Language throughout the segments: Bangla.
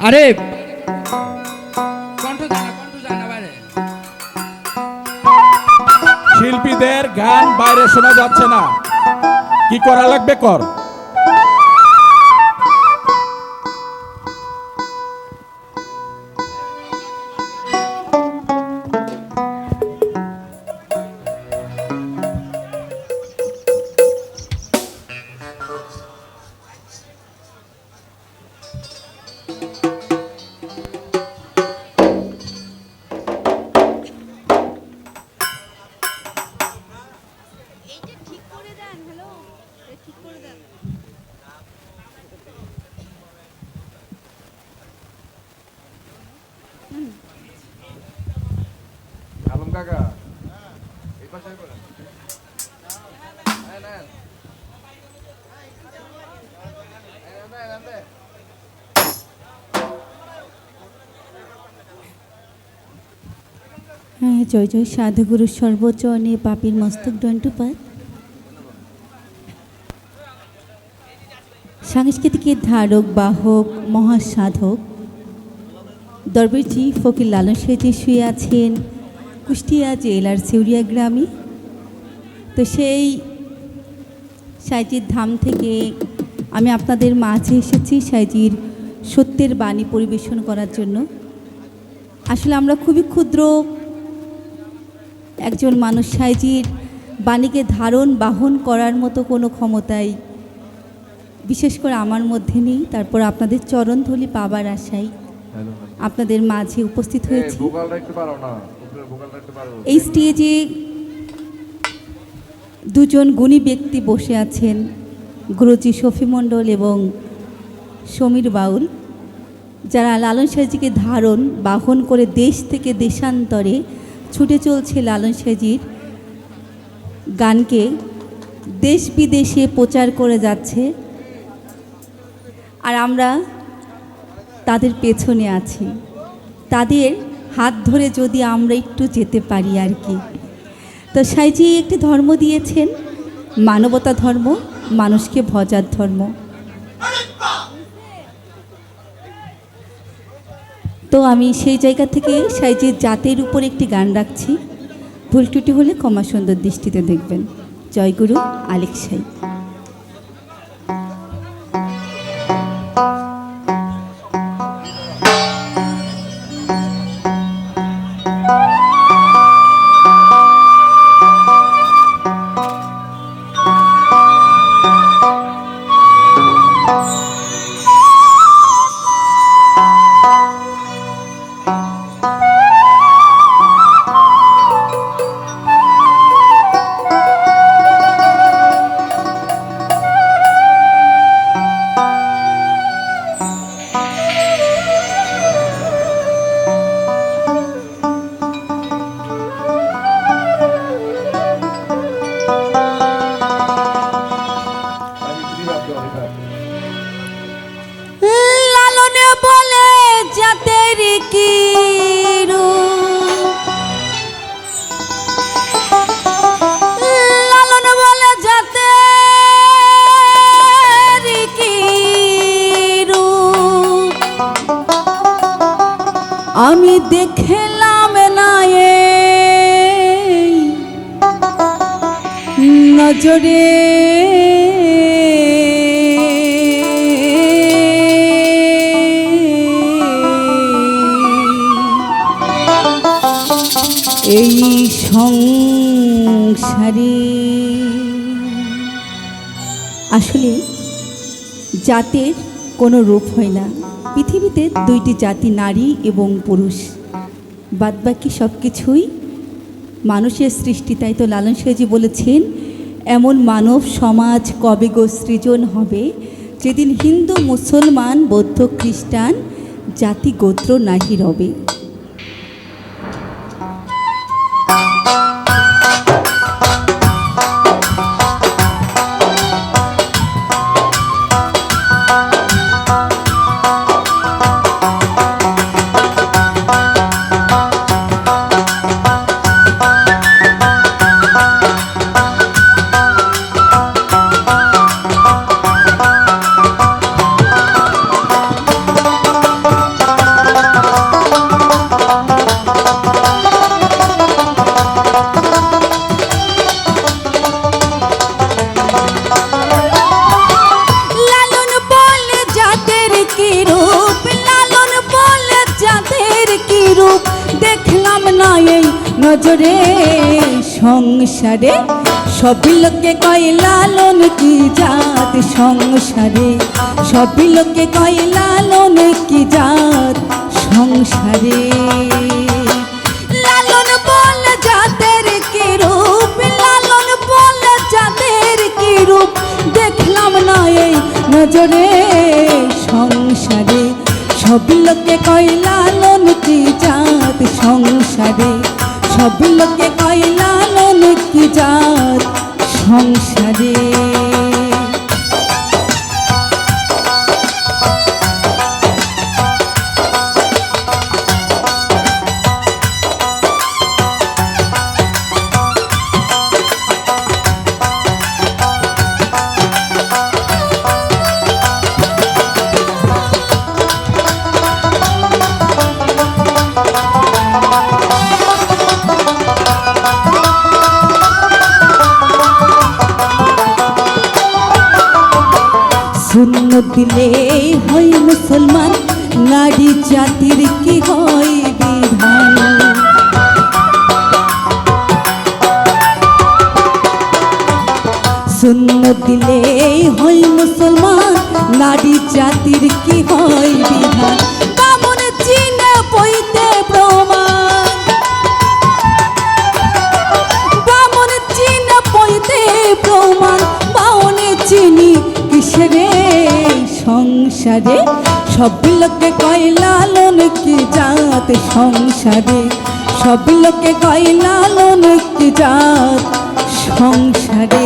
আরে কণ্ঠ যায় না বাইরে। শিল্পীদের গান বাইরে শোনা যাচ্ছে না, কি করা লাগবে কর। আলম কাকা এই পাশে করেন। হ্যাঁ, জয় জয় সাধুগুরু সর্বচরণে পাপীর মস্তক দণ্ডপাত। সাংস্কৃতিকের ধারক বাহক মহাসাধক দরবেশজি ফকির লালন সাঁইজি শুয়ে আছেন কুষ্টিয়া জেলার সিউড়িয়া গ্রামে। তো সেই সাঁইজির ধাম থেকে আমি আপনাদের মাঝে এসেছি সাঁইজির সত্যের বাণী পরিবেশন করার জন্য। আসলে আমরা খুবই ক্ষুদ্র একজন মানুষ, সাঁইজির বাণীকে ধারণ বাহন করার মতো কোনো ক্ষমতাই বিশেষ করে আমার মধ্যে নেই। তারপর আপনাদের চরণধলি পাবার আশায় আপনাদের মাঝে উপস্থিত হয়েছি। এই স্টেজে দুজন গুণী ব্যক্তি বসে আছেন, গুরুজি শফি মণ্ডল এবং সমীর বাউল, যারা লালন সাঁইজিকে ধারণ বাহন করে দেশ থেকে দেশান্তরে ছুটে চলছে লালন সাঁইজির গানকে দেশ বিদেশে প্রচার করে যাচ্ছে। আর আমরা তাদের পেছনে আছি, তাদের হাত ধরে যদি আমরা একটু যেতে পারি আর কি। তো সাঁইজি একটি ধর্ম দিয়েছেন, মানবতা ধর্ম, মানুষকে ভজার ধর্ম। তো আমি সেই জায়গা থেকে সাঁইজির জাতের উপর একটি গান রাখছি, ভুল ত্রুটি হলে ক্ষমা সুন্দর দৃষ্টিতে দেখবেন। জয়গুরু আলেক সাঁই। লালনে বলে জাতের কি লালনে বলে জাতের কি আমি দেখলাম না নজরে। এই সংসারে আসলে জাতের কোনো রূপ হয় না। পৃথিবীতে দুইটি জাতি, নারী এবং পুরুষ, বাদবাকি সব কিছুই মানুষের সৃষ্টি। তাই তো লালন সাঁইজি বলেছেন, এমন মানব সমাজ কবে গো সৃজন হবে, যেদিন হিন্দু মুসলমান বৌদ্ধ খ্রিস্টান জাতি গোত্র নাহি রবে। নজরে সংসারে সবই লোকে কয় লালন কি জাত সংসারে সবই লোকে কয় লালন কি জাত সংসারে লালন বল জাতের কি রূপ লালন বল জাতের কি রূপ দেখলাম না এই নজরে সংসারে সবই লোকে কয় লালন কি জাত সংসারে সবই লোকে কয় লালন কি জাত সংসারে সুন্নত দিলে হয় মুসলমান নারী জাতির কি হয় বিধান সুন্নত দিলে হয় মুসলমান নারী জাতির কি হয় বিধান বামন চিনে পইতে প্রমাণ বামন চিনে পইতে প্রমাণ বামনে চিনি কিসেরে সংসারে সবই লোকে কয় লালন কি জাত সংসারে সবই লোকে কয় লালন কি জাত সংসারে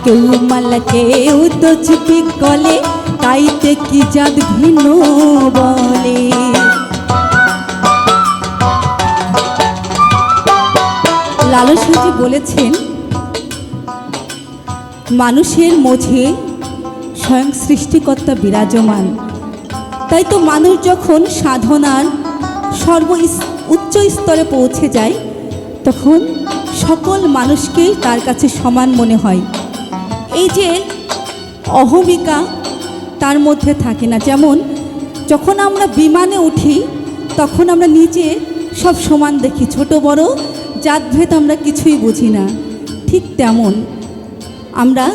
কেউ মালা কেউ তো চুপি গলে তাইতে কি জাত ভিন্ন বলে লালন সাঁজি বলেছেন মানুষের মধ্যে স্বয়ং সৃষ্টিকর্তা বিরাজমান তাই তো মানুষ যখন সাধনার উচ্চ স্তরে পৌঁছে যায় তখন সকল মানুষকেই তার কাছে সমান মনে হয় এই যে অহমিকা তার মধ্যে থাকে না যেমন যখন আমরা বিমানে উঠি তখন আমরা নিচে সব সমান দেখি ছোট বড় জাতভেদ আমরা কিছুই বুঝি না ঠিক তেমন আমরা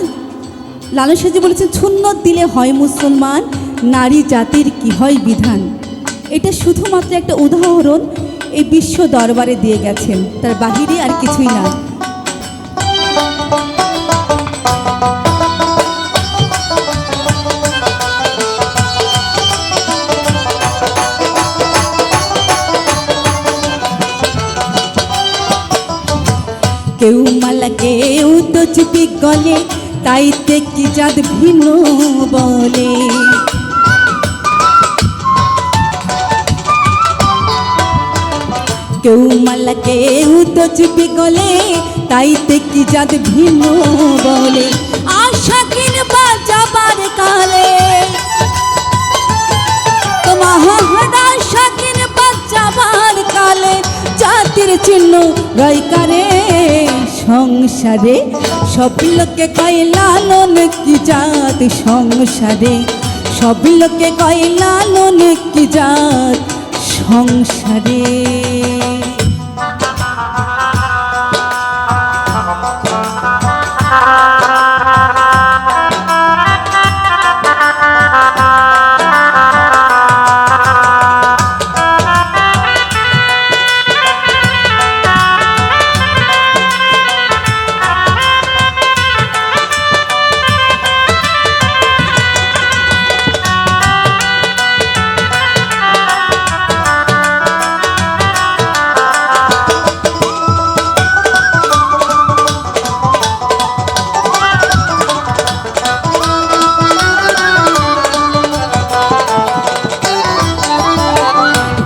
লালন সাঁজি বলেছেন সুন্নত দিলে হয় মুসলমান নারী জাতির কি হয় বিধান এটা শুধুমাত্র একটা উদাহরণ এই বিশ্ব দরবারে দিয়ে গেছেন তার বাহিরে আর কিছুই না কেউ মালা কেউ তো চুপি গলে তাইতে কি জাত ভিন্ন বলে কেউ মালা কেউ তো চুপি গলে তাইতে কি জাত ভিন্ন বলে আশা কিনবা যাবার কালে তোমার আশা কিনবা যাবার কালে জাতির চিহ্ন রয়কারে সংসারে সব লোকে কয় লালন কি জাত সংসারে সব লোকে কয় লালন কি জাত সংসারে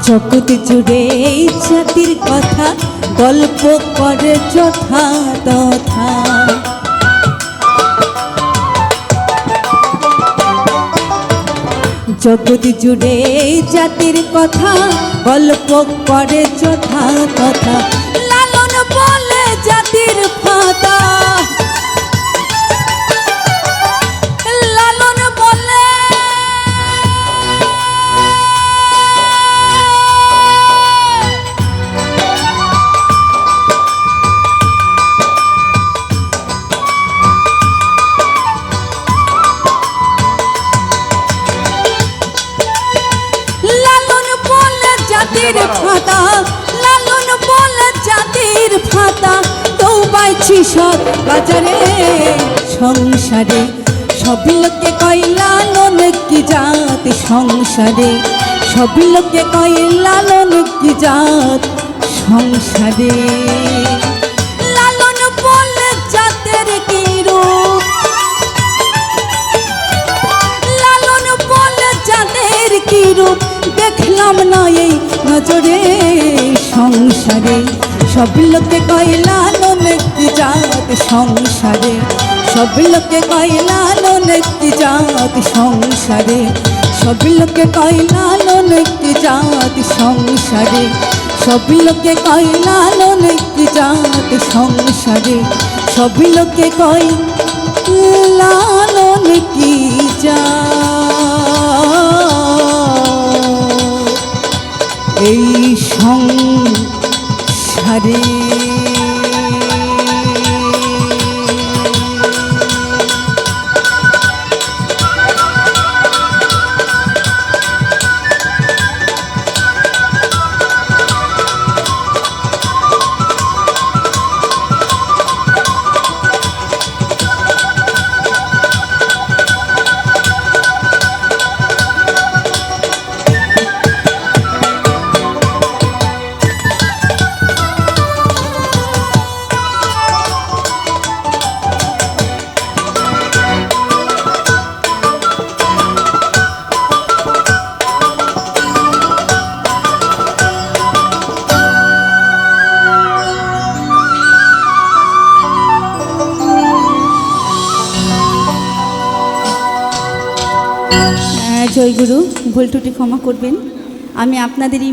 জগৎ জুড়ে এই জাতির কথা গল্প করে যথা তথা। জগৎ জুড়ে এই জাতির কথা গল্প করে যথা তথা। লালন বলে জাতির ফাতা, লালন বলে জাতির ফাতা, লালন বলে জাতির ফাতা। দৌবাইছি সব বাজারে সংসারে, সব লোকে কয় লালন কি জাত সংসারে, সব লোকে কয় লালন কি জাত সংসারে। লালন বলে জাতের কি রূপ, লালন বলে জাতের কি রূপ, দেখলাম না এই নজরে সংসারে। সব লোকে কয় লালন কি জাত সংসারে, সব লোকে কয় লালন কি জাত সংসারে, সব লোকে কয় লালন কি জাত সংসারে, সব লোকে কয় লালন কি জাত সংসারে, সব লোকে কয় লালন কি জাত এই সংসারে। জয় গুরু, ভুল ত্রুটি ক্ষমা করবেন। আমি আপনাদেরই